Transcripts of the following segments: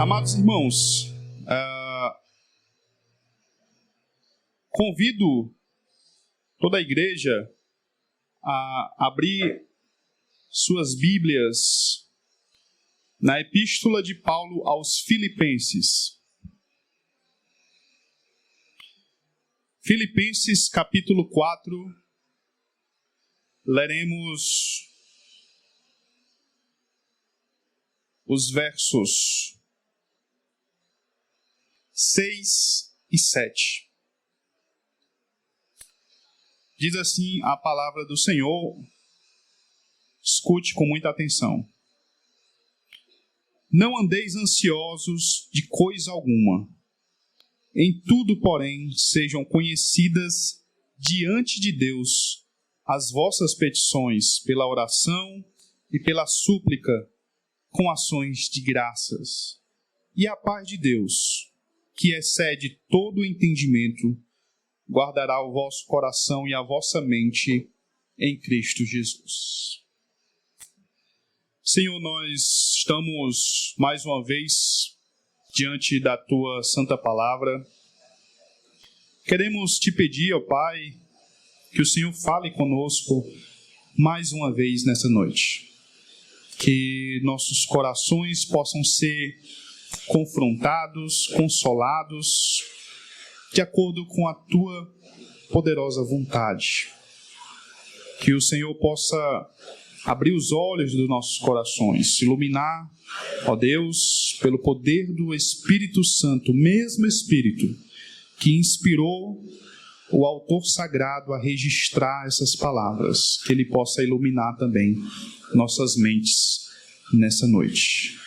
Amados irmãos, convido toda a igreja a abrir suas Bíblias na Epístola de Paulo aos Filipenses. Filipenses capítulo 4, leremos os versos 6 e 7. Diz assim a palavra do Senhor, escute com muita atenção. Não andeis ansiosos de coisa alguma. Em tudo, porém, sejam conhecidas diante de Deus as vossas petições pela oração e pela súplica com ações de graças. E a paz de Deus, que excede todo o entendimento, guardará o vosso coração e a vossa mente em Cristo Jesus. Senhor, nós estamos mais uma vez diante da Tua Santa Palavra. Queremos Te pedir, ó Pai, que o Senhor fale conosco mais uma vez nessa noite. Que nossos corações possam ser confrontados, consolados, de acordo com a Tua poderosa vontade. Que o Senhor possa abrir os olhos dos nossos corações, iluminar, ó Deus, pelo poder do Espírito Santo, o mesmo Espírito que inspirou o autor sagrado a registrar essas palavras, que ele possa iluminar também nossas mentes nessa noite.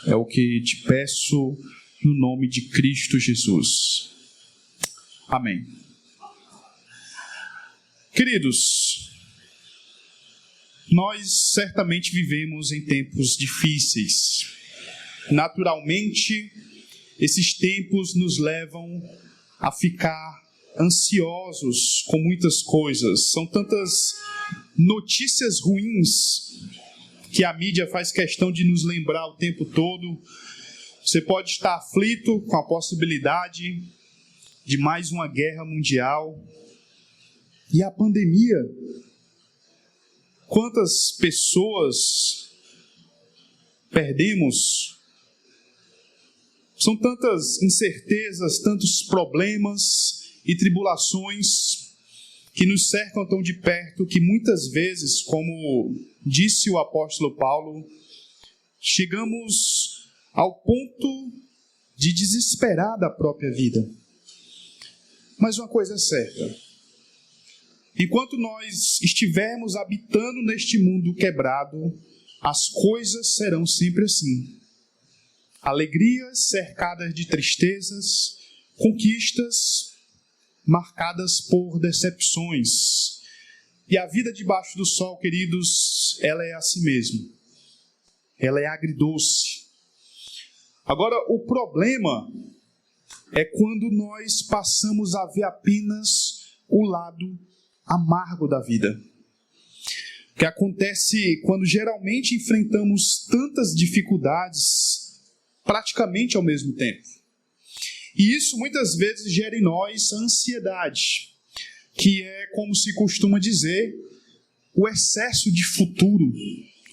É o que te peço no nome de Cristo Jesus. Amém. Queridos, nós certamente vivemos em tempos difíceis. Naturalmente, esses tempos nos levam a ficar ansiosos com muitas coisas. São tantas notícias ruins que a mídia faz questão de nos lembrar o tempo todo. Você pode estar aflito com a possibilidade de mais uma guerra mundial. E a pandemia. Quantas pessoas perdemos? São tantas incertezas, tantos problemas e tribulações que nos cercam tão de perto que muitas vezes, como disse o apóstolo Paulo, chegamos ao ponto de desesperar da própria vida. Mas uma coisa é certa: enquanto nós estivermos habitando neste mundo quebrado, as coisas serão sempre assim. Alegrias cercadas de tristezas, conquistas marcadas por decepções. E a vida debaixo do sol, queridos, ela é assim mesmo. Ela é agridoce. Agora, o problema é quando nós passamos a ver apenas o lado amargo da vida. O que acontece quando geralmente enfrentamos tantas dificuldades praticamente ao mesmo tempo. E isso muitas vezes gera em nós ansiedade, que é, como se costuma dizer, o excesso de futuro,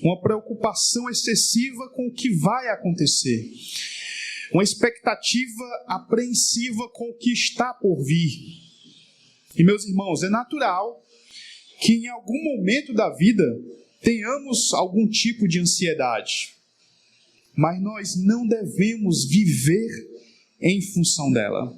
uma preocupação excessiva com o que vai acontecer, uma expectativa apreensiva com o que está por vir. E, meus irmãos, é natural que em algum momento da vida tenhamos algum tipo de ansiedade, mas nós não devemos viver em função dela.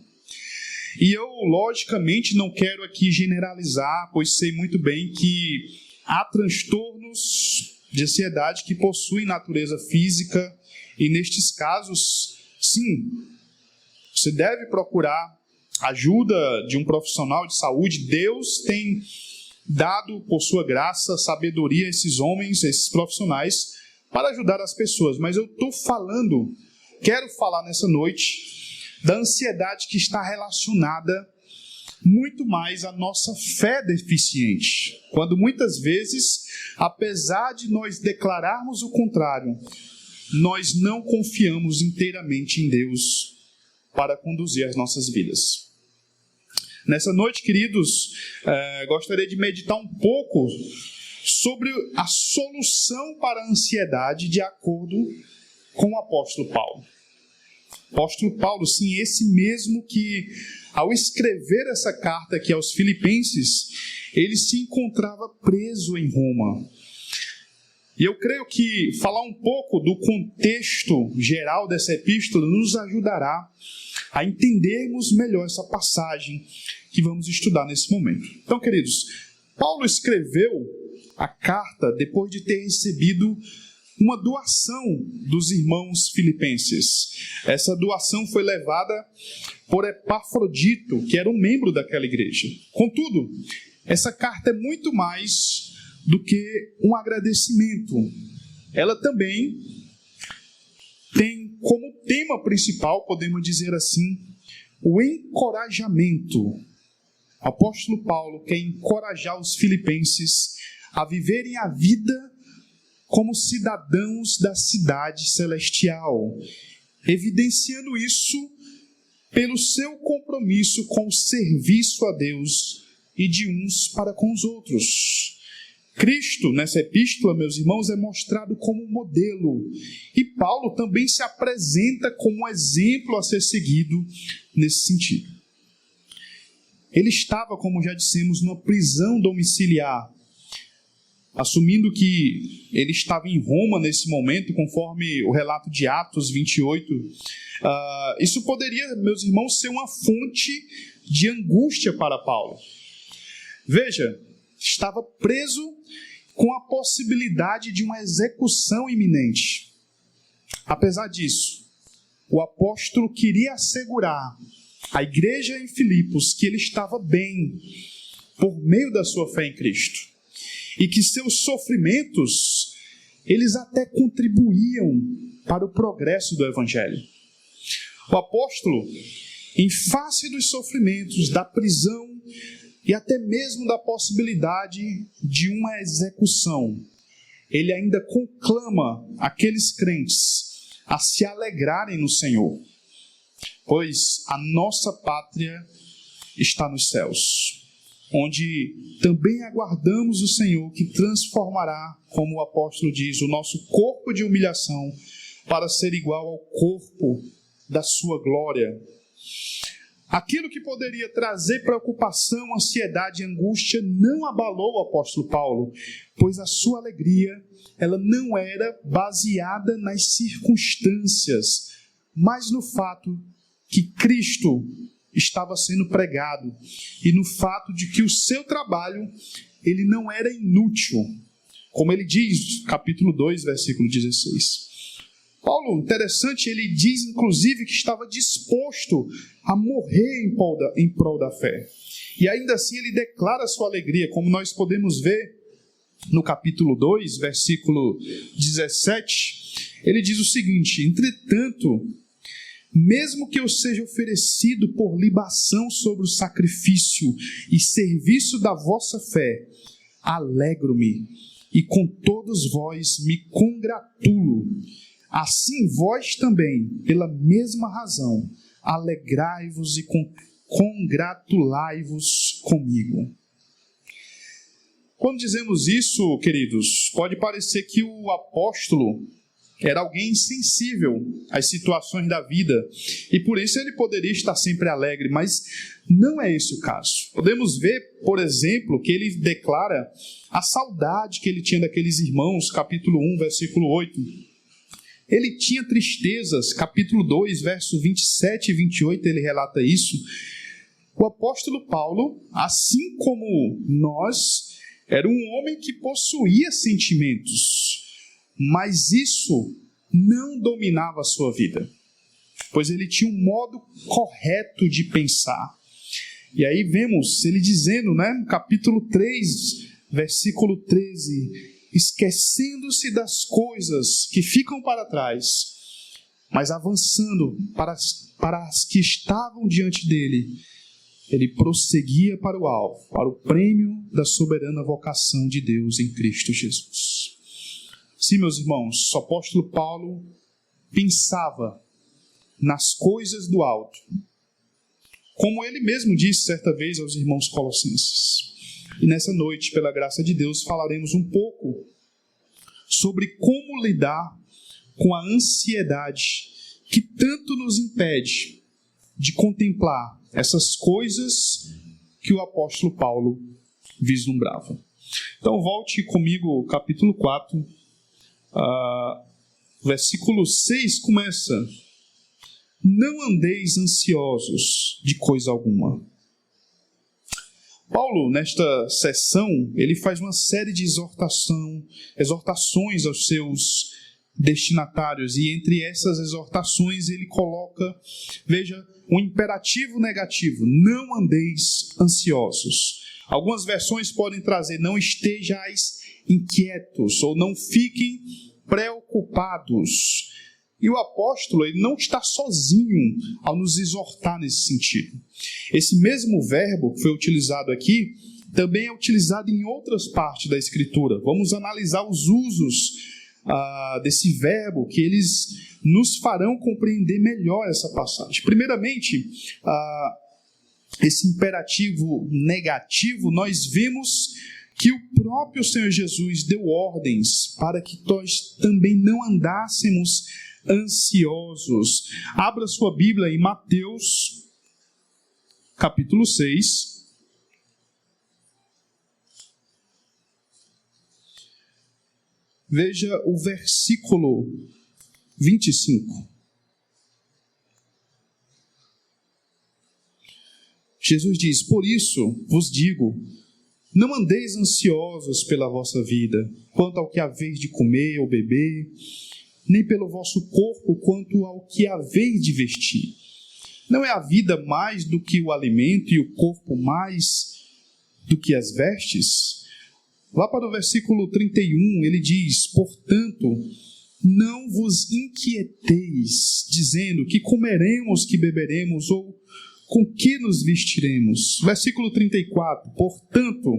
E eu, logicamente, não quero aqui generalizar, pois sei muito bem que há transtornos de ansiedade que possuem natureza física, e nestes casos, sim, você deve procurar ajuda de um profissional de saúde. Deus tem dado, por sua graça, sabedoria a esses homens, a esses profissionais, para ajudar as pessoas. Mas eu quero falar nessa noite da ansiedade que está relacionada muito mais à nossa fé deficiente. Quando muitas vezes, apesar de nós declararmos o contrário, nós não confiamos inteiramente em Deus para conduzir as nossas vidas. Nessa noite, queridos, gostaria de meditar um pouco sobre a solução para a ansiedade de acordo com o apóstolo Paulo. O apóstolo Paulo, sim, esse mesmo que, ao escrever essa carta aqui aos Filipenses, ele se encontrava preso em Roma. E eu creio que falar um pouco do contexto geral dessa epístola nos ajudará a entendermos melhor essa passagem que vamos estudar nesse momento. Então, queridos, Paulo escreveu a carta depois de ter recebido uma doação dos irmãos filipenses. Essa doação foi levada por Epafrodito, que era um membro daquela igreja. Contudo, essa carta é muito mais do que um agradecimento. Ela também tem como tema principal, podemos dizer assim, o encorajamento. O apóstolo Paulo quer encorajar os filipenses a viverem a vida como cidadãos da cidade celestial, evidenciando isso pelo seu compromisso com o serviço a Deus e de uns para com os outros. Cristo, nessa epístola, meus irmãos, é mostrado como modelo. E Paulo também se apresenta como um exemplo a ser seguido nesse sentido. Ele estava, como já dissemos, numa prisão domiciliar, assumindo que ele estava em Roma nesse momento, conforme o relato de Atos 28. Isso poderia, meus irmãos, ser uma fonte de angústia para Paulo. Veja, estava preso com a possibilidade de uma execução iminente. Apesar disso, o apóstolo queria assegurar à igreja em Filipos que ele estava bem por meio da sua fé em Cristo e que seus sofrimentos, eles até contribuíam para o progresso do evangelho. O apóstolo, em face dos sofrimentos, da prisão e até mesmo da possibilidade de uma execução, ele ainda conclama aqueles crentes a se alegrarem no Senhor, pois a nossa pátria está nos céus, onde também aguardamos o Senhor que transformará, como o apóstolo diz, o nosso corpo de humilhação para ser igual ao corpo da sua glória. Aquilo que poderia trazer preocupação, ansiedade e angústia não abalou o apóstolo Paulo, pois a sua alegria, ela não era baseada nas circunstâncias, mas no fato que Cristo estava sendo pregado e no fato de que o seu trabalho, ele não era inútil, como ele diz, capítulo 2, versículo 16. Paulo, interessante, ele diz inclusive que estava disposto a morrer em prol da fé. E ainda assim ele declara sua alegria, como nós podemos ver no capítulo 2, versículo 17. Ele diz o seguinte: entretanto, mesmo que eu seja oferecido por libação sobre o sacrifício e serviço da vossa fé, alegro-me e com todos vós me congratulo. Assim vós também, pela mesma razão, alegrai-vos e congratulai-vos comigo. Quando dizemos isso, queridos, pode parecer que o apóstolo era alguém insensível às situações da vida e por isso ele poderia estar sempre alegre, mas não é esse o caso. Podemos ver, por exemplo, que ele declara a saudade que ele tinha daqueles irmãos, capítulo 1, versículo 8. Ele tinha tristezas, capítulo 2, versos 27 e 28, ele relata isso. O apóstolo Paulo, assim como nós, era um homem que possuía sentimentos, mas isso não dominava a sua vida, pois ele tinha um modo correto de pensar. E aí vemos ele dizendo, no capítulo 3, versículo 13, esquecendo-se das coisas que ficam para trás, mas avançando para as que estavam diante dele, ele prosseguia para o alvo, para o prêmio da soberana vocação de Deus em Cristo Jesus. Sim, meus irmãos, o apóstolo Paulo pensava nas coisas do alto. Como ele mesmo disse certa vez aos irmãos colossenses. E nessa noite, pela graça de Deus, falaremos um pouco sobre como lidar com a ansiedade que tanto nos impede de contemplar essas coisas que o apóstolo Paulo vislumbrava. Então volte comigo, capítulo 4, versículo 6 começa: não andeis ansiosos de coisa alguma. Paulo, nesta sessão, ele faz uma série de exortações aos seus destinatários, e entre essas exortações ele coloca, veja, um imperativo negativo: não andeis ansiosos. Algumas versões podem trazer: não estejais inquietos, ou não fiquem preocupados. E o apóstolo, ele não está sozinho ao nos exortar nesse sentido. Esse mesmo verbo que foi utilizado aqui também é utilizado em outras partes da Escritura. Vamos analisar os usos desse verbo, que eles nos farão compreender melhor essa passagem. Primeiramente, esse imperativo negativo, nós vimos que o próprio Senhor Jesus deu ordens para que nós também não andássemos ansiosos. Abra sua Bíblia em Mateus, capítulo 6. Veja o versículo 25. Jesus diz: por isso vos digo, não andeis ansiosos pela vossa vida, quanto ao que haveis de comer ou beber, nem pelo vosso corpo, quanto ao que haveis de vestir. Não é a vida mais do que o alimento, e o corpo mais do que as vestes? Lá para o versículo 31, ele diz: portanto, não vos inquieteis, dizendo que comeremos, que beberemos, ou com que nos vestiremos. Versículo 34, portanto,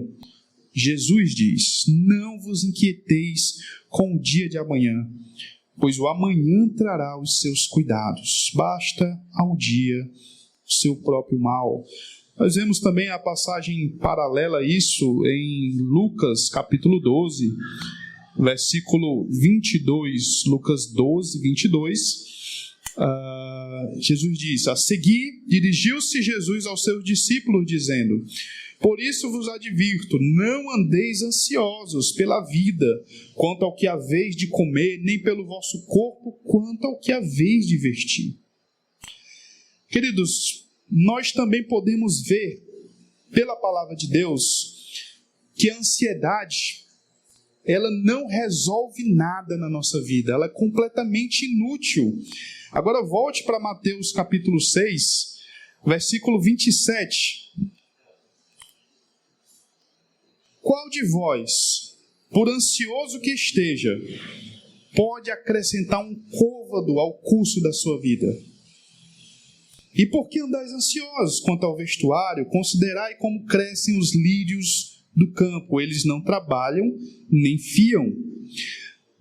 Jesus diz: não vos inquieteis com o dia de amanhã, pois o amanhã trará os seus cuidados. Basta ao dia o seu próprio mal. Nós vemos também a passagem paralela a isso em Lucas, capítulo 12, versículo 22. Lucas 12, 22. Jesus diz: a seguir, dirigiu-se Jesus aos seus discípulos, dizendo: por isso vos advirto, não andeis ansiosos pela vida, quanto ao que haveis de comer, nem pelo vosso corpo, quanto ao que haveis de vestir. Queridos, nós também podemos ver, pela palavra de Deus, que a ansiedade, ela não resolve nada na nossa vida, ela é completamente inútil. Agora volte para Mateus capítulo 6, versículo 27. Qual de vós, por ansioso que esteja, pode acrescentar um côvado ao curso da sua vida? E por que andais ansiosos quanto ao vestuário? Considerai como crescem os lírios do campo, eles não trabalham nem fiam.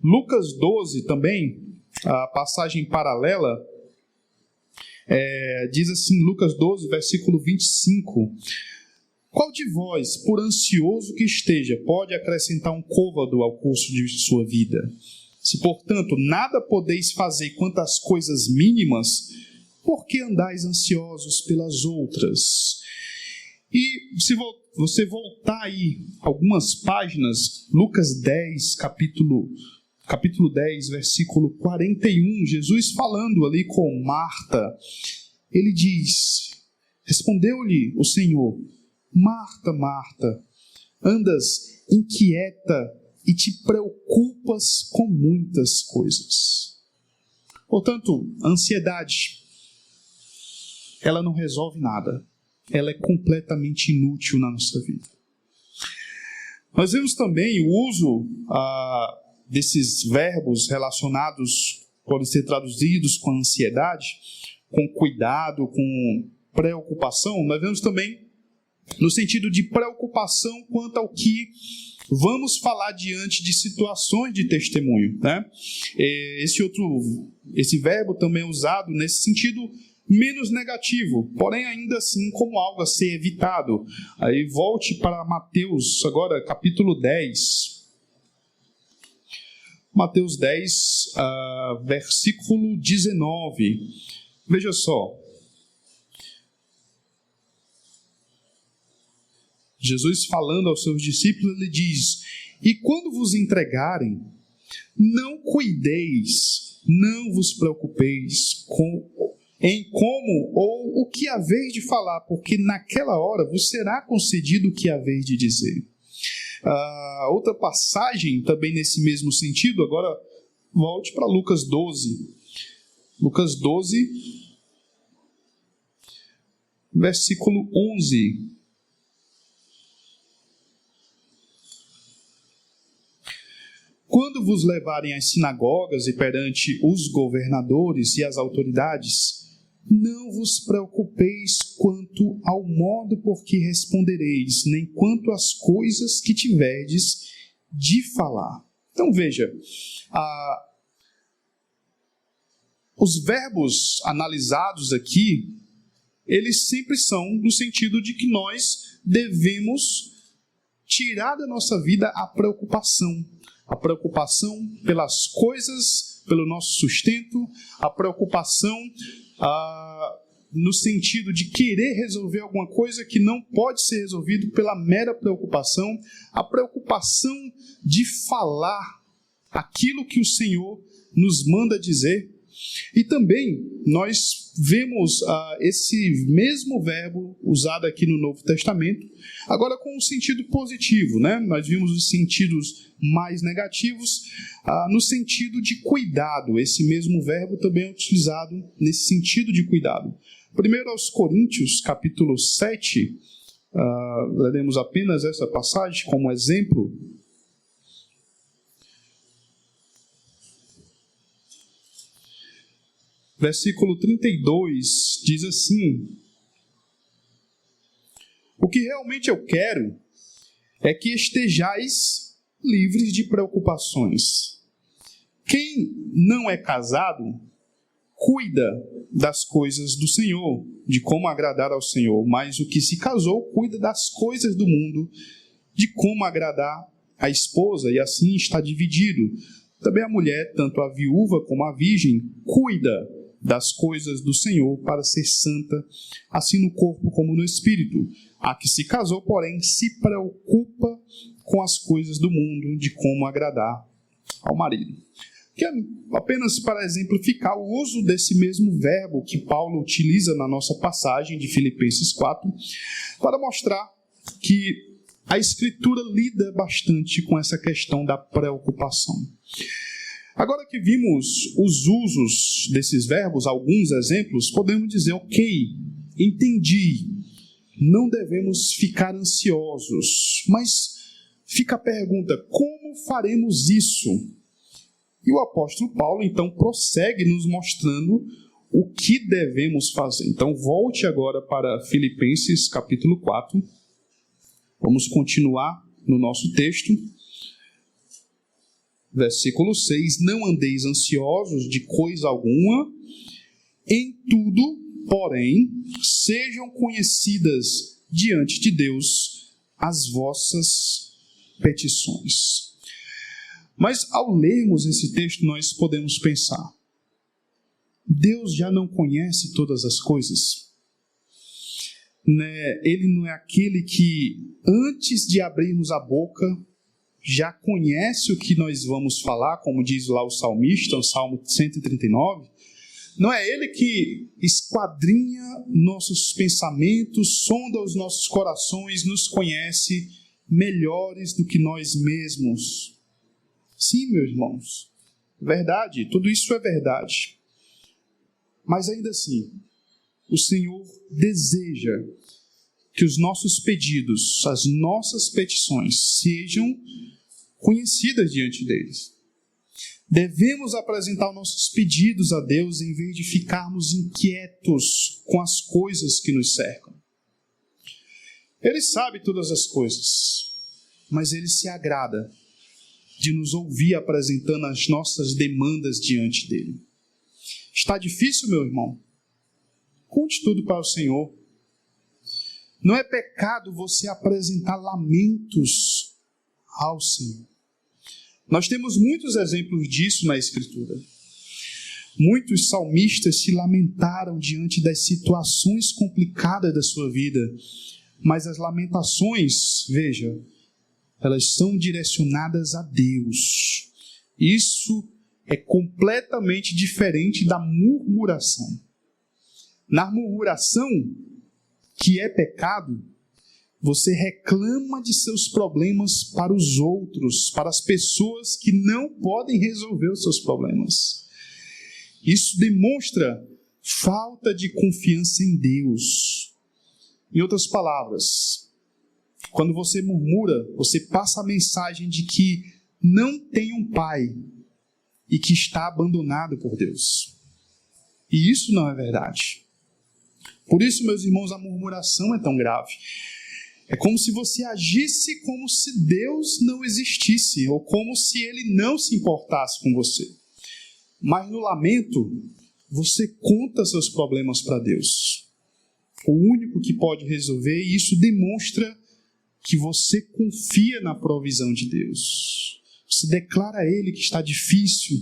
Lucas 12 também, a passagem paralela, diz assim, Lucas 12, versículo 25: qual de vós, por ansioso que esteja, pode acrescentar um côvado ao curso de sua vida? Se, portanto, nada podeis fazer quanto às coisas mínimas, por que andais ansiosos pelas outras? E se você voltar aí algumas páginas, Lucas 10, capítulo 10, versículo 41, Jesus falando ali com Marta, ele diz: respondeu-lhe o Senhor: Marta, Marta, andas inquieta e te preocupas com muitas coisas. Portanto, a ansiedade, ela não resolve nada. Ela é completamente inútil na nossa vida. Nós vemos também o uso desses verbos relacionados, podem ser traduzidos com ansiedade, com cuidado, com preocupação. Nós vemos também no sentido de preocupação quanto ao que vamos falar diante de situações de testemunho, né? Esse verbo também é usado nesse sentido menos negativo, porém ainda assim como algo a ser evitado. Aí volte para Mateus, agora capítulo 10. Mateus 10, versículo 19. Veja só. Jesus falando aos seus discípulos, ele diz: e quando vos entregarem, não cuideis, não vos preocupeis em como ou o que haveis de falar, porque naquela hora vos será concedido o que haveis de dizer. Outra passagem também nesse mesmo sentido, agora volte para Lucas 12. Lucas 12, versículo 11. Quando vos levarem às sinagogas e perante os governadores e as autoridades, não vos preocupeis quanto ao modo por que respondereis, nem quanto às coisas que tiverdes de falar. Então veja, os verbos analisados aqui, eles sempre são no sentido de que nós devemos tirar da nossa vida a preocupação pelas coisas, pelo nosso sustento, a preocupação no sentido de querer resolver alguma coisa que não pode ser resolvido pela mera preocupação, a preocupação de falar aquilo que o Senhor nos manda dizer. E também nós vemos esse mesmo verbo usado aqui no Novo Testamento, agora com um sentido positivo, né? Nós vimos os sentidos mais negativos, no sentido de cuidado. Esse mesmo verbo também é utilizado nesse sentido de cuidado. Primeiro aos Coríntios, capítulo 7, leremos apenas essa passagem como exemplo. Versículo 32 diz assim: o que realmente eu quero é que estejais livres de preocupações. Quem não é casado, cuida das coisas do Senhor, de como agradar ao Senhor, mas o que se casou, cuida das coisas do mundo, de como agradar a esposa, e assim está dividido. Também a mulher, tanto a viúva como a virgem, cuida das coisas do Senhor para ser santa, assim no corpo como no espírito. A que se casou, porém, se preocupa com as coisas do mundo, de como agradar ao marido. Que é apenas para exemplificar o uso desse mesmo verbo que Paulo utiliza na nossa passagem de Filipenses 4, para mostrar que a Escritura lida bastante com essa questão da preocupação. Agora que vimos os usos desses verbos, alguns exemplos, podemos dizer, ok, entendi, não devemos ficar ansiosos, mas fica a pergunta, como faremos isso? E o apóstolo Paulo, então, prossegue nos mostrando o que devemos fazer. Então, volte agora para Filipenses, capítulo 4. Vamos continuar no nosso texto. Versículo 6. Não andeis ansiosos de coisa alguma, em tudo, porém, sejam conhecidas diante de Deus as vossas petições. Mas ao lermos esse texto, nós podemos pensar, Deus já não conhece todas as coisas? Ele não é aquele que, antes de abrirmos a boca, já conhece o que nós vamos falar, como diz lá o salmista, o Salmo 139? Não é Ele que esquadrinha nossos pensamentos, sonda os nossos corações, nos conhece melhores do que nós mesmos? Sim, meus irmãos, verdade, tudo isso é verdade. Mas ainda assim, o Senhor deseja que os nossos pedidos, as nossas petições, sejam conhecidas diante deles. Devemos apresentar os nossos pedidos a Deus em vez de ficarmos inquietos com as coisas que nos cercam. Ele sabe todas as coisas. mas Ele se agrada de nos ouvir apresentando as nossas demandas diante dEle. Está difícil, meu irmão? Conte tudo para o Senhor. Não é pecado você apresentar lamentos ao Senhor. Nós temos muitos exemplos disso na Escritura. Muitos salmistas se lamentaram diante das situações complicadas da sua vida, mas as lamentações, veja, elas são direcionadas a Deus. Isso é completamente diferente da murmuração. Na murmuração, que é pecado, você reclama de seus problemas para os outros, para as pessoas que não podem resolver os seus problemas. Isso demonstra falta de confiança em Deus. Em outras palavras, quando você murmura, você passa a mensagem de que não tem um pai e que está abandonado por Deus. E isso não é verdade. Por isso, meus irmãos, a murmuração é tão grave. É como se você agisse como se Deus não existisse, ou como se Ele não se importasse com você. Mas no lamento, você conta seus problemas para Deus. O único que pode resolver, e isso demonstra que você confia na provisão de Deus. Você declara a Ele que está difícil,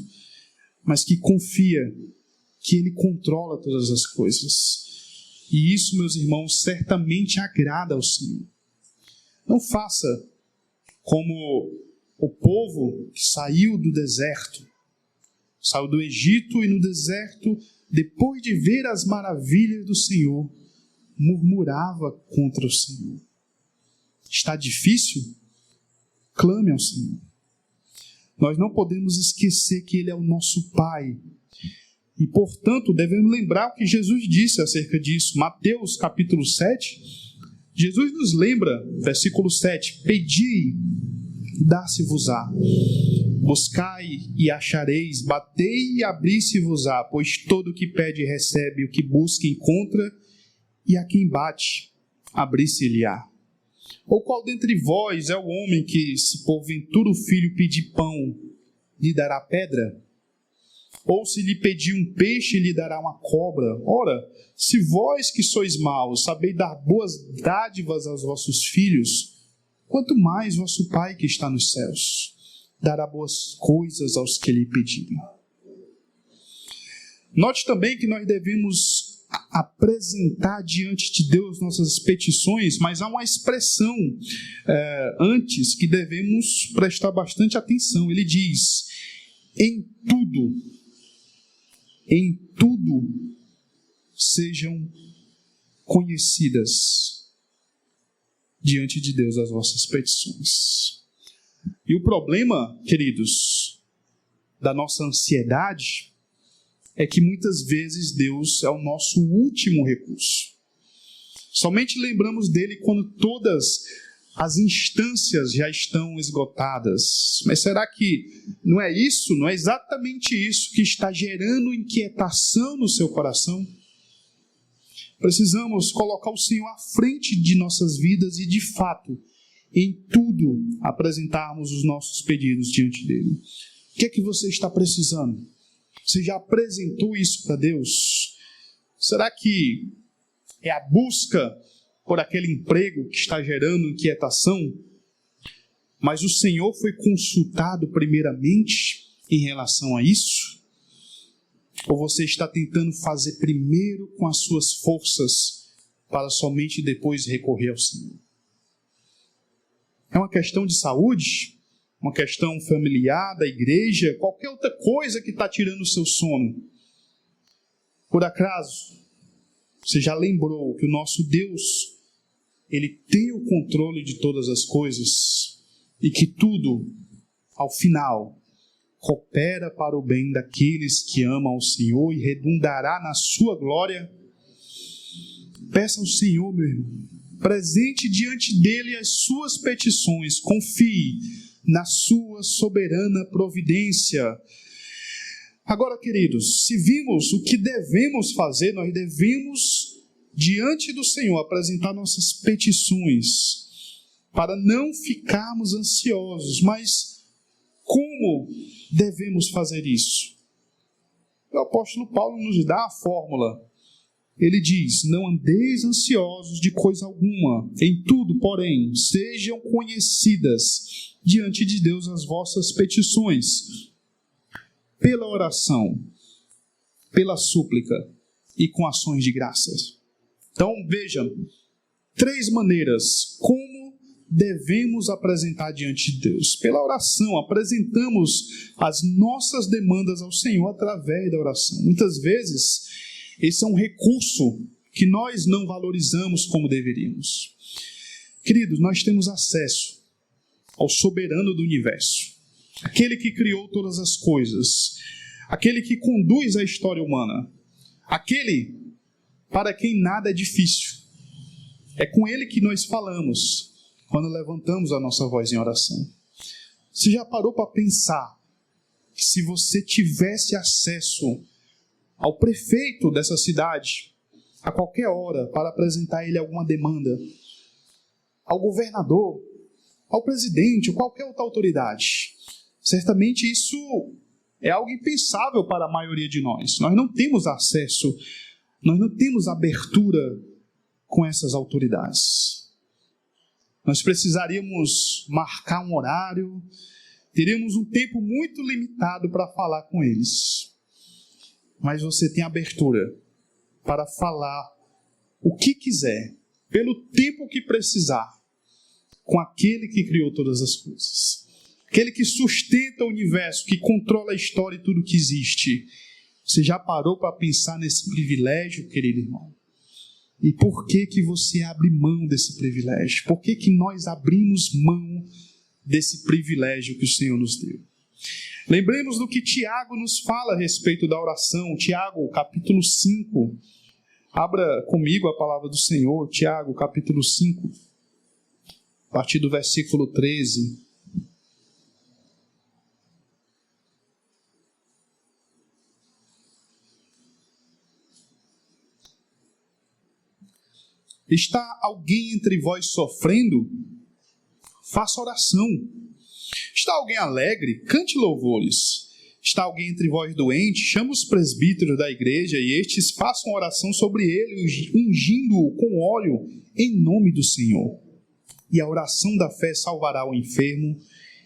mas que confia que Ele controla todas as coisas. E isso, meus irmãos, certamente agrada ao Senhor. Não faça como o povo que saiu do deserto, saiu do Egito e no deserto, depois de ver as maravilhas do Senhor, murmurava contra o Senhor. Está difícil? Clame ao Senhor. Nós não podemos esquecer que Ele é o nosso Pai. E, portanto, devemos lembrar o que Jesus disse acerca disso. Mateus capítulo 7, Jesus nos lembra, versículo 7, pedi, dar-se-vos-á. Buscai e achareis, batei e abri-se-vos-á, pois todo o que pede recebe, o que busca encontra, e a quem bate, abrir-se-lhe-á. Ou qual dentre vós é o homem que, se porventura o filho pedir pão, lhe dará pedra? Ou se lhe pedir um peixe, lhe dará uma cobra? Ora, se vós que sois maus, sabeis dar boas dádivas aos vossos filhos, quanto mais vosso Pai que está nos céus dará boas coisas aos que lhe pedirem. Note também que nós devemos apresentar diante de Deus nossas petições, mas há uma expressão antes que devemos prestar bastante atenção. Ele diz, em tudo sejam conhecidas diante de Deus as vossas petições. E o problema, queridos, da nossa ansiedade é que muitas vezes Deus é o nosso último recurso. Somente lembramos dele quando todas as instâncias já estão esgotadas. Mas será que não é isso, não é exatamente isso que está gerando inquietação no seu coração? Precisamos colocar o Senhor à frente de nossas vidas e, de fato, em tudo apresentarmos os nossos pedidos diante dele. O que é que você está precisando? Você já apresentou isso para Deus? Será que é a busca por aquele emprego que está gerando inquietação? Mas o Senhor foi consultado primeiramente em relação a isso? Ou você está tentando fazer primeiro com as suas forças para somente depois recorrer ao Senhor? É uma questão de saúde? Uma questão familiar, da igreja? Qualquer outra coisa que está tirando o seu sono? Por acaso, você já lembrou que o nosso Deus, Ele tem o controle de todas as coisas e que tudo, ao final, coopera para o bem daqueles que amam ao Senhor e redundará na sua glória? Peça ao Senhor, meu irmão, presente diante dele as suas petições, confie na sua soberana providência. Agora, queridos, se vimos o que devemos fazer, nós devemos, diante do Senhor, apresentar nossas petições. para não ficarmos ansiosos. Mas como devemos fazer isso? O apóstolo Paulo nos dá a fórmula. Ele diz: não andeis ansiosos de coisa alguma, em tudo, porém, sejam conhecidas diante de Deus as vossas petições, pela oração, pela súplica e com ações de graças. Então, veja, 3 maneiras como devemos apresentar diante de Deus. Pela oração, apresentamos as nossas demandas ao Senhor através da oração. Muitas vezes, esse é um recurso que nós não valorizamos como deveríamos. Queridos, nós temos acesso ao soberano do universo, aquele que criou todas as coisas, aquele que conduz a história humana, aquele para quem nada é difícil. É com ele que nós falamos quando levantamos a nossa voz em oração. Você já parou para pensar que se você tivesse acesso ao prefeito dessa cidade, a qualquer hora, para apresentar a ele alguma demanda, ao governador, ao presidente, ou qualquer outra autoridade, certamente isso é algo impensável para a maioria de nós. Nós não temos acesso, nós não temos abertura com essas autoridades. Nós precisaríamos marcar um horário, teríamos um tempo muito limitado para falar com eles. Mas você tem abertura para falar o que quiser, pelo tempo que precisar, com aquele que criou todas as coisas. Aquele que sustenta o universo, que controla a história e tudo que existe. Você já parou para pensar nesse privilégio, querido irmão? E por que que você abre mão desse privilégio? Por que que nós abrimos mão desse privilégio que o Senhor nos deu? Lembremos do que Tiago nos fala a respeito da oração. Tiago, capítulo 5. Abra comigo a palavra do Senhor. Tiago, capítulo 5. A partir do versículo 13. Está alguém entre vós sofrendo? Faça oração. Está alguém alegre? Cante louvores. Está alguém entre vós doente? Chama os presbíteros da igreja e estes façam oração sobre ele, ungindo-o com óleo em nome do Senhor. E a oração da fé salvará o enfermo,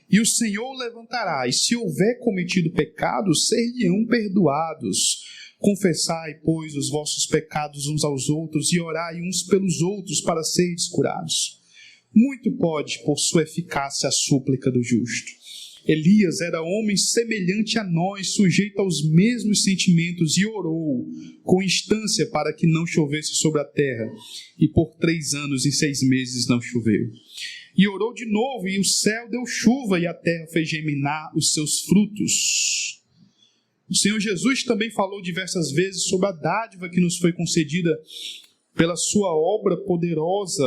e o Senhor o levantará. E se houver cometido pecados, ser-lhe-ão perdoados. Confessai, pois, os vossos pecados uns aos outros e orai uns pelos outros para seres curados. Muito pode, por sua eficácia, a súplica do justo. Elias era homem semelhante a nós, sujeito aos mesmos sentimentos, e orou com instância para que não chovesse sobre a terra. E por 3 anos e 6 meses não choveu. E orou de novo, e o céu deu chuva, e a terra fez germinar os seus frutos. O Senhor Jesus também falou diversas vezes sobre a dádiva que nos foi concedida pela sua obra poderosa.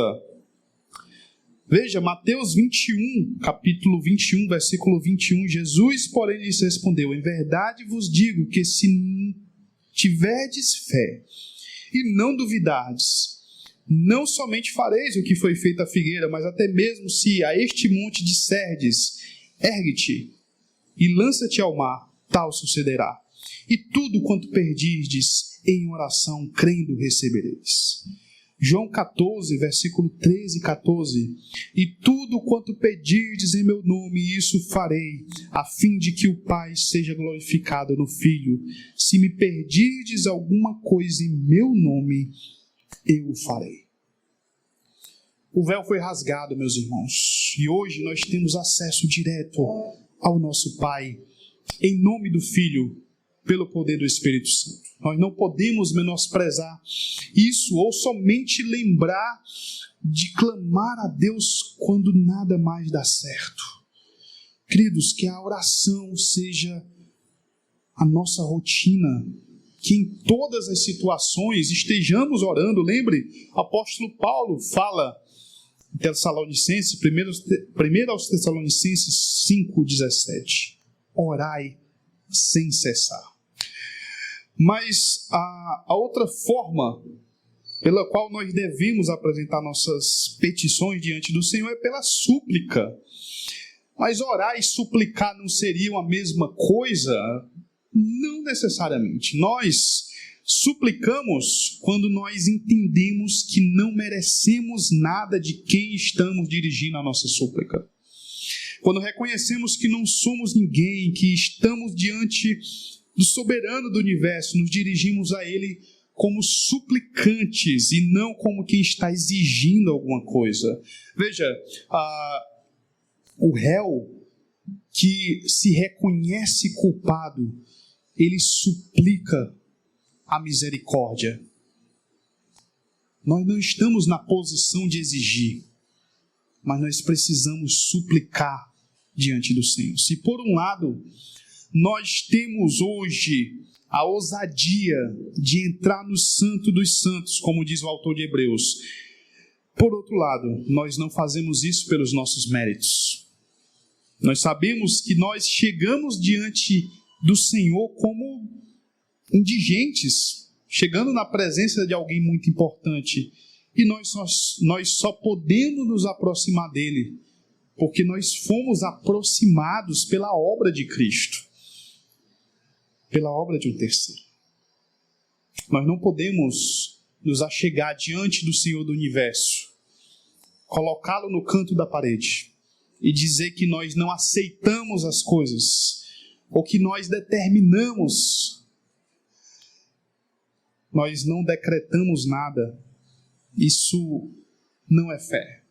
Veja, Mateus 21, capítulo 21, versículo 21. Jesus, porém, lhes respondeu: em verdade vos digo que se tiverdes fé e não duvidardes, não somente fareis o que foi feito à figueira, mas até mesmo se a este monte disserdes: ergue-te e lança-te ao mar, tal sucederá. E tudo quanto pedirdes em oração, crendo, recebereis. João 14, versículo 13 e 14. E tudo quanto pedirdes em meu nome, isso farei, a fim de que o Pai seja glorificado no Filho. Se me pedirdes alguma coisa em meu nome, eu o farei. O véu foi rasgado, meus irmãos, e hoje nós temos acesso direto ao nosso Pai, em nome do Filho, pelo poder do Espírito Santo. Nós não podemos menosprezar isso ou somente lembrar de clamar a Deus quando nada mais dá certo. Queridos, que a oração seja a nossa rotina, que em todas as situações estejamos orando. Lembre, o apóstolo Paulo fala em Tessalonicenses, 1 aos Tessalonicenses 5,17. Orai sem cessar. Mas a outra forma pela qual nós devemos apresentar nossas petições diante do Senhor é pela súplica. Mas orar e suplicar não seriam a mesma coisa? Não necessariamente. Nós suplicamos quando nós entendemos que não merecemos nada de quem estamos dirigindo a nossa súplica. Quando reconhecemos que não somos ninguém, que estamos diante do soberano do universo, nos dirigimos a Ele como suplicantes e não como quem está exigindo alguma coisa. Veja, o réu que se reconhece culpado, ele suplica a misericórdia. Nós não estamos na posição de exigir, mas nós precisamos suplicar diante do Senhor. Se por um lado nós temos hoje a ousadia de entrar no Santo dos Santos, como diz o autor de Hebreus, por outro lado, nós não fazemos isso pelos nossos méritos. Nós sabemos que nós chegamos diante do Senhor como indigentes, chegando na presença de alguém muito importante, e nós só podemos nos aproximar dele porque nós fomos aproximados pela obra de Cristo, pela obra de um terceiro. Nós não podemos nos achegar diante do Senhor do Universo, colocá-lo no canto da parede e dizer que nós não aceitamos as coisas, ou que nós determinamos. Nós não decretamos nada. Isso não é fé.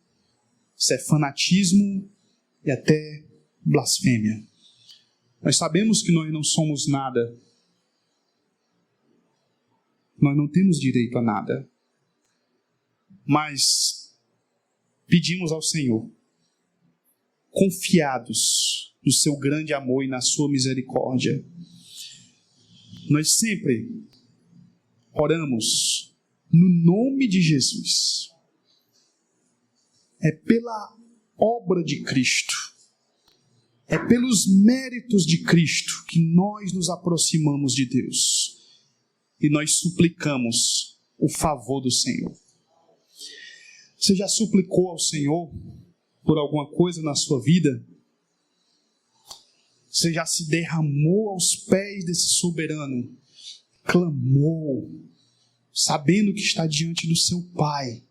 Isso é fanatismo e até blasfêmia. Nós sabemos que nós não somos nada. Nós não temos direito a nada. Mas pedimos ao Senhor, confiados no seu grande amor e na sua misericórdia. Nós sempre oramos no nome de Jesus. É pela obra de Cristo, é pelos méritos de Cristo que nós nos aproximamos de Deus e nós suplicamos o favor do Senhor. Você já suplicou ao Senhor por alguma coisa na sua vida? Você já se derramou aos pés desse soberano, clamou, sabendo que está diante do seu Pai,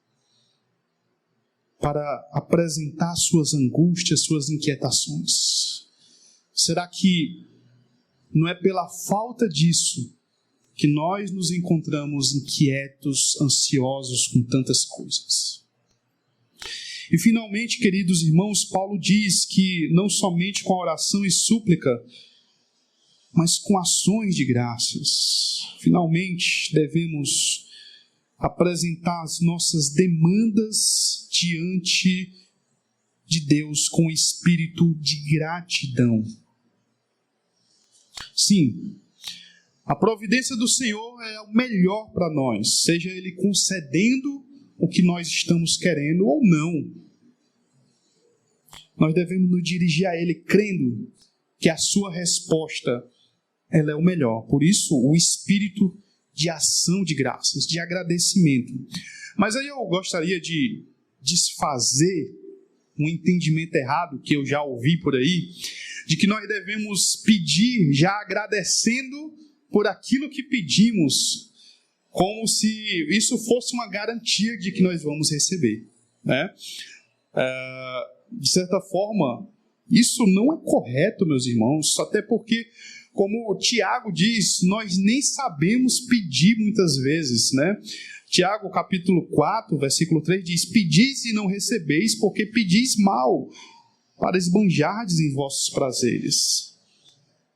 para apresentar suas angústias, suas inquietações? Será que não é pela falta disso que nós nos encontramos inquietos, ansiosos com tantas coisas? E finalmente, queridos irmãos, Paulo diz que não somente com a oração e súplica, mas com ações de graças, finalmente devemos apresentar as nossas demandas diante de Deus com espírito de gratidão. Sim, a providência do Senhor é o melhor para nós, seja Ele concedendo o que nós estamos querendo ou não. Nós devemos nos dirigir a Ele crendo que a sua resposta ela é o melhor. Por isso, o espírito de ação de graças, de agradecimento. Mas aí eu gostaria de desfazer um entendimento errado que eu já ouvi por aí, de que nós devemos pedir já agradecendo por aquilo que pedimos, como se isso fosse uma garantia de que nós vamos receber, né? De certa forma, isso não é correto, meus irmãos, até porque, como o Tiago diz, nós nem sabemos pedir muitas vezes, né? Tiago capítulo 4, versículo 3 diz: pedis e não recebeis, porque pedis mal, para esbanjardes em vossos prazeres.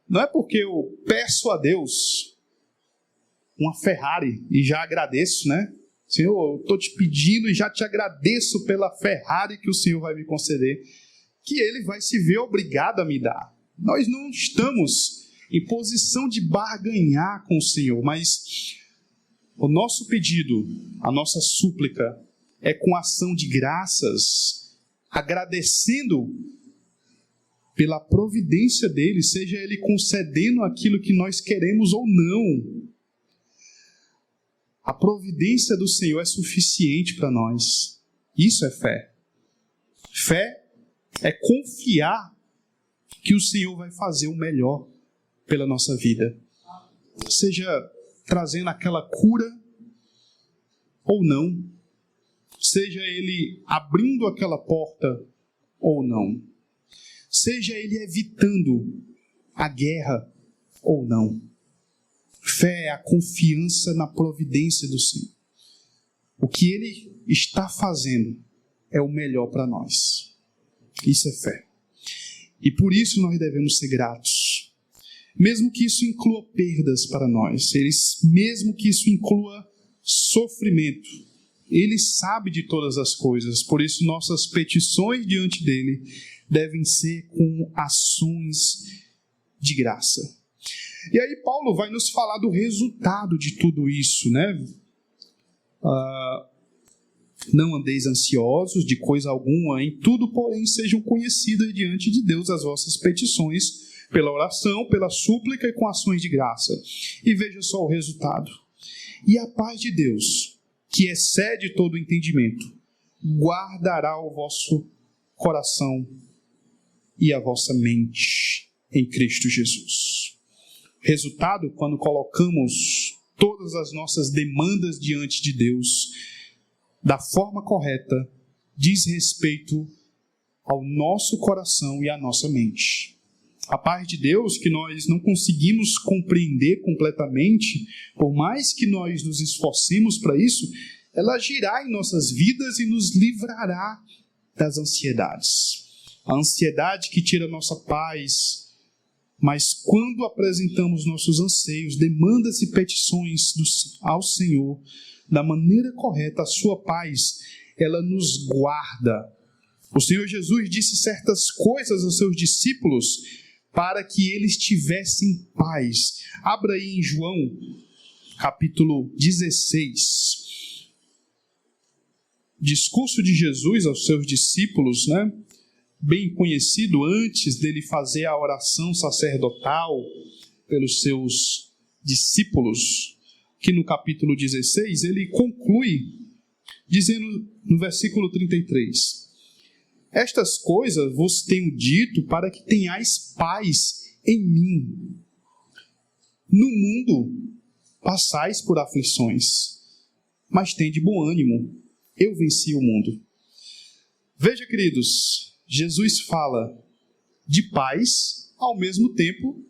Não é porque eu peço a Deus uma Ferrari e já agradeço, né? Senhor, eu estou te pedindo e já te agradeço pela Ferrari que o Senhor vai me conceder, que Ele vai se ver obrigado a me dar. Nós não estamos em posição de barganhar com o Senhor, mas o nosso pedido, a nossa súplica é com ação de graças, agradecendo pela providência dEle, seja Ele concedendo aquilo que nós queremos ou não. A providência do Senhor é suficiente para nós. Isso é fé. Fé é confiar que o Senhor vai fazer o melhor pela nossa vida. Seja trazendo aquela cura ou não. Seja Ele abrindo aquela porta ou não. Seja Ele evitando a guerra ou não. Fé é a confiança na providência do Senhor. O que Ele está fazendo é o melhor para nós. Isso é fé. E por isso nós devemos ser gratos. Mesmo que isso inclua perdas para nós, mesmo que isso inclua sofrimento, Ele sabe de todas as coisas. Por isso nossas petições diante dEle devem ser com ações de graça. E aí Paulo vai nos falar do resultado de tudo isso, né? Não andeis ansiosos de coisa alguma, em tudo, porém, sejam conhecidas diante de Deus as vossas petições, pela oração, pela súplica e com ações de graça. E veja só o resultado. E a paz de Deus, que excede todo o entendimento, guardará o vosso coração e a vossa mente em Cristo Jesus. Resultado, quando colocamos todas as nossas demandas diante de Deus, da forma correta, diz respeito ao nosso coração e à nossa mente. A paz de Deus, que nós não conseguimos compreender completamente, por mais que nós nos esforcemos para isso, ela agirá em nossas vidas e nos livrará das ansiedades. A ansiedade que tira a nossa paz. Mas quando apresentamos nossos anseios, demandas e petições ao Senhor, da maneira correta, a sua paz, ela nos guarda. O Senhor Jesus disse certas coisas aos seus discípulos para que eles tivessem paz. Abra aí em João, capítulo 16. Discurso de Jesus aos seus discípulos, né? Bem conhecido antes dele fazer a oração sacerdotal pelos seus discípulos, que no capítulo 16 ele conclui dizendo no versículo 33: estas coisas vos tenho dito para que tenhais paz em mim. No mundo passais por aflições, mas tende bom ânimo, eu venci o mundo. Veja, queridos, Jesus fala de paz ao mesmo tempo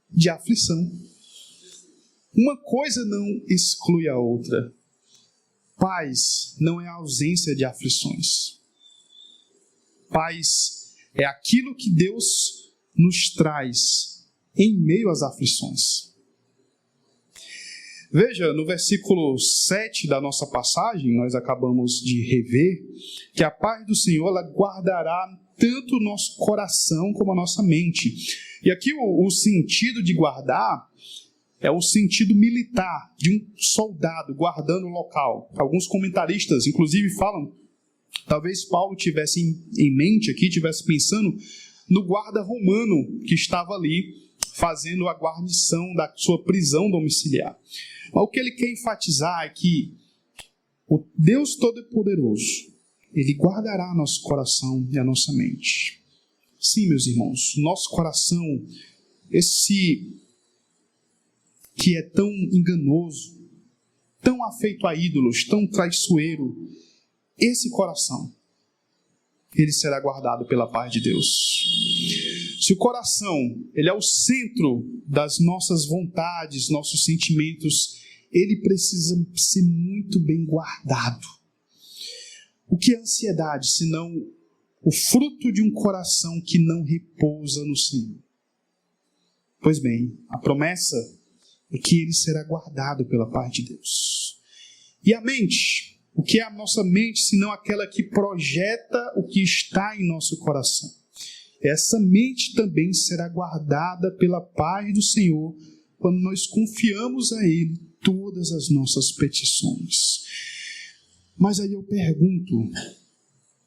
de aflição. Uma coisa não exclui a outra. Paz não é a ausência de aflições. Paz é aquilo que Deus nos traz em meio às aflições. Veja, no versículo 7 da nossa passagem, nós acabamos de rever, que a paz do Senhor ela guardará tanto o nosso coração como a nossa mente. E aqui o sentido de guardar é o sentido militar de um soldado guardando o local. Alguns comentaristas, inclusive, falam, talvez Paulo tivesse em mente aqui, tivesse pensando no guarda romano que estava ali fazendo a guarnição da sua prisão domiciliar. Mas o que ele quer enfatizar é que o Deus Todo-Poderoso, Ele guardará nosso coração e a nossa mente. Sim, meus irmãos, nosso coração, esse que é tão enganoso, tão afeito a ídolos, tão traiçoeiro, esse coração, ele será guardado pela paz de Deus. Se o coração, ele é o centro das nossas vontades, nossos sentimentos, ele precisa ser muito bem guardado. O que é ansiedade, senão o fruto de um coração que não repousa no Senhor? Pois bem, a promessa é que ele será guardado pela paz de Deus. E a mente, o que é a nossa mente, senão aquela que projeta o que está em nosso coração? Essa mente também será guardada pela paz do Senhor quando nós confiamos a Ele todas as nossas petições. Mas aí eu pergunto,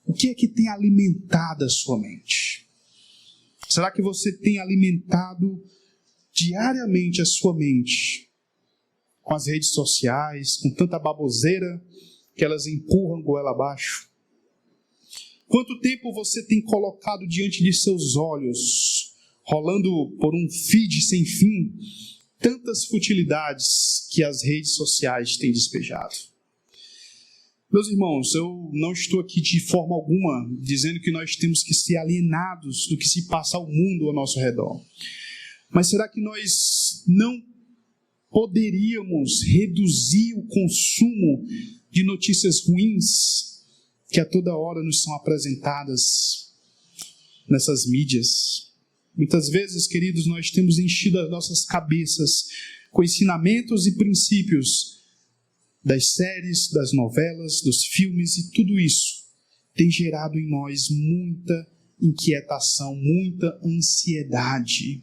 o que é que tem alimentado a sua mente? Será que você tem alimentado diariamente a sua mente com as redes sociais, com tanta baboseira que elas empurram goela abaixo? Quanto tempo você tem colocado diante de seus olhos, rolando por um feed sem fim, tantas futilidades que as redes sociais têm despejado? Meus irmãos, eu não estou aqui de forma alguma dizendo que nós temos que ser alienados do que se passa ao mundo ao nosso redor. Mas será que nós não poderíamos reduzir o consumo de notícias ruins que a toda hora nos são apresentadas nessas mídias? Muitas vezes, queridos, nós temos enchido as nossas cabeças com ensinamentos e princípios das séries, das novelas, dos filmes, e tudo isso tem gerado em nós muita inquietação, muita ansiedade.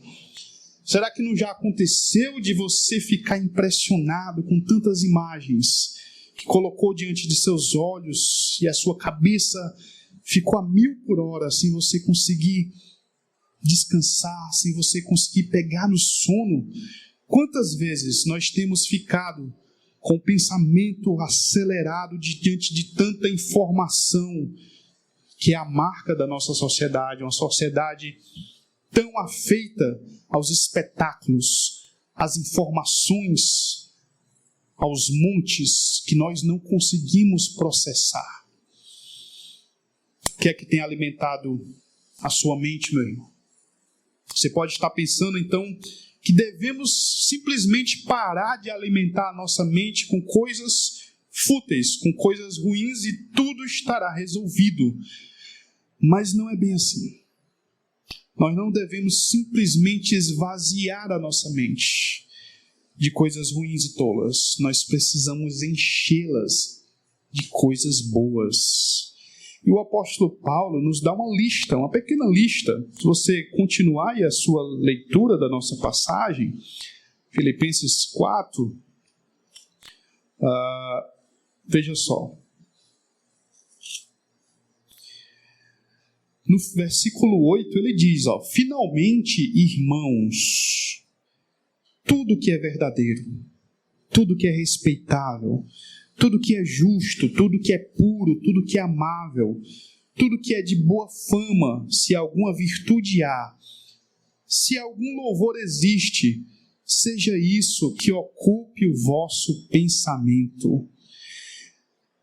Será que não já aconteceu de você ficar impressionado com tantas imagens que colocou diante de seus olhos e a sua cabeça ficou a 1000 por hora sem você conseguir descansar, sem você conseguir pegar no sono? Quantas vezes nós temos ficado com o pensamento acelerado diante de tanta informação que é a marca da nossa sociedade, uma sociedade tão afeita aos espetáculos, às informações, aos montes que nós não conseguimos processar. O que é que tem alimentado a sua mente, meu irmão? Você pode estar pensando, então, que devemos simplesmente parar de alimentar a nossa mente com coisas fúteis, com coisas ruins, e tudo estará resolvido. Mas não é bem assim. Nós não devemos simplesmente esvaziar a nossa mente de coisas ruins e tolas. Nós precisamos enchê-las de coisas boas. E o apóstolo Paulo nos dá uma lista, uma pequena lista. Se você continuar aí a sua leitura da nossa passagem, Filipenses 4, veja só. No versículo 8 ele diz, finalmente, irmãos, tudo que é verdadeiro, tudo que é respeitável, tudo que é justo, tudo que é puro, tudo que é amável, tudo que é de boa fama, se alguma virtude há, se algum louvor existe, seja isso que ocupe o vosso pensamento.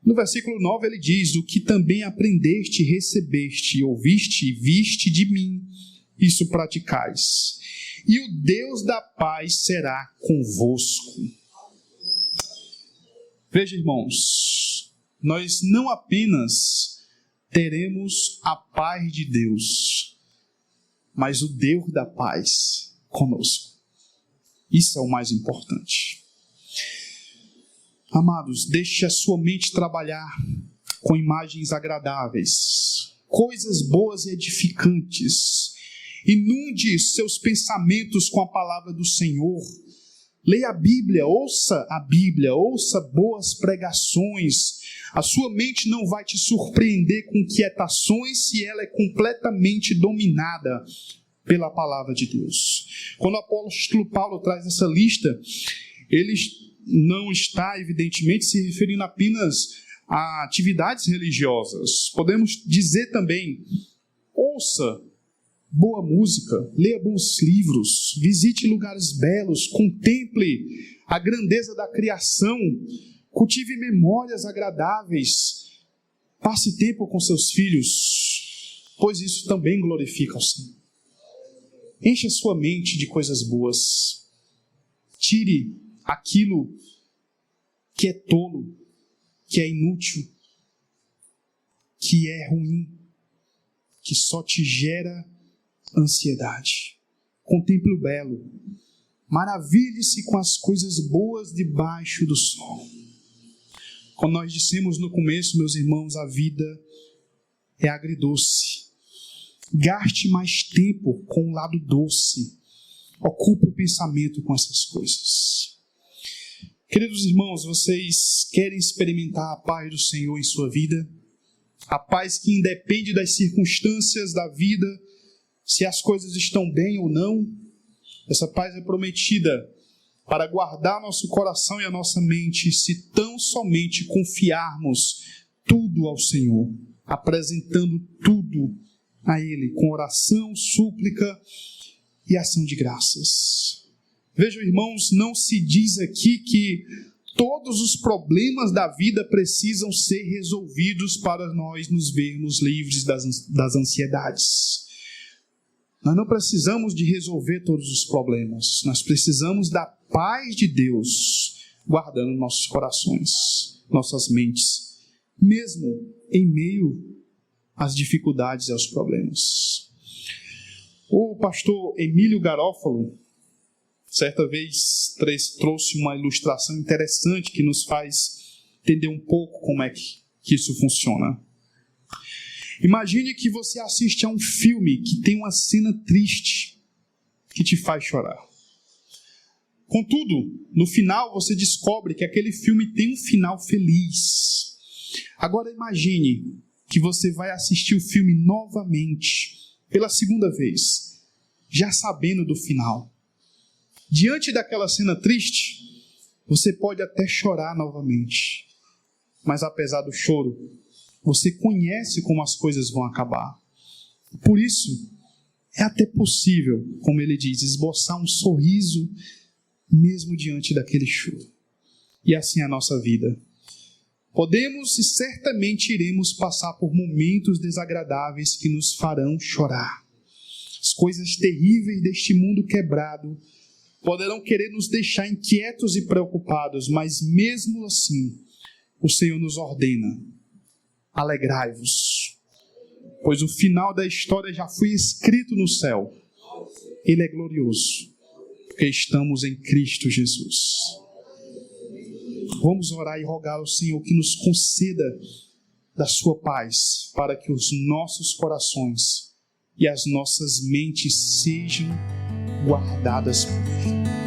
No versículo 9 ele diz, o que também aprendeste, recebeste, ouviste e viste de mim, isso praticais. E o Deus da paz será convosco. Veja, irmãos, nós não apenas teremos a paz de Deus, mas o Deus da paz conosco. Isso é o mais importante. Amados, deixe a sua mente trabalhar com imagens agradáveis, coisas boas e edificantes. Inunde seus pensamentos com a palavra do Senhor. Leia a Bíblia, ouça boas pregações. A sua mente não vai te surpreender com inquietações se ela é completamente dominada pela palavra de Deus. Quando o apóstolo Paulo traz essa lista, ele não está, evidentemente, se referindo apenas a atividades religiosas. Podemos dizer também, ouça boa música, leia bons livros, visite lugares belos, contemple a grandeza da criação, cultive memórias agradáveis, passe tempo com seus filhos, pois isso também glorifica ao Senhor. Encha sua mente de coisas boas, tire aquilo que é tolo, que é inútil, que é ruim, que só te gera ansiedade. Contemple o belo. Maravilhe-se com as coisas boas debaixo do sol. Como nós dissemos no começo, meus irmãos, a vida é agridoce. Gaste mais tempo com o lado doce. Ocupe o pensamento com essas coisas. Queridos irmãos, vocês querem experimentar a paz do Senhor em sua vida? A paz que independe das circunstâncias da vida, se as coisas estão bem ou não. Essa paz é prometida para guardar nosso coração e a nossa mente, se tão somente confiarmos tudo ao Senhor, apresentando tudo a Ele, com oração, súplica e ação de graças. Vejam, irmãos, não se diz aqui que todos os problemas da vida precisam ser resolvidos para nós nos vermos livres das ansiedades. Nós não precisamos de resolver todos os problemas. Nós precisamos da paz de Deus guardando nossos corações, nossas mentes, mesmo em meio às dificuldades e aos problemas. O pastor Emílio Garófalo, certa vez, trouxe uma ilustração interessante que nos faz entender um pouco como é que isso funciona. Imagine que você assiste a um filme que tem uma cena triste que te faz chorar. Contudo, no final você descobre que aquele filme tem um final feliz. Agora imagine que você vai assistir o filme novamente, pela segunda vez, já sabendo do final. Diante daquela cena triste, você pode até chorar novamente. Mas apesar do choro, você conhece como as coisas vão acabar. Por isso, é até possível, como ele diz, esboçar um sorriso mesmo diante daquele choro. E assim é a nossa vida. Podemos e certamente iremos passar por momentos desagradáveis que nos farão chorar. As coisas terríveis deste mundo quebrado poderão querer nos deixar inquietos e preocupados, mas mesmo assim, o Senhor nos ordena: alegrai-vos, pois o final da história já foi escrito no céu. Ele é glorioso, porque estamos em Cristo Jesus. Vamos orar e rogar ao Senhor que nos conceda da sua paz, para que os nossos corações e as nossas mentes sejam guardadas por Ele.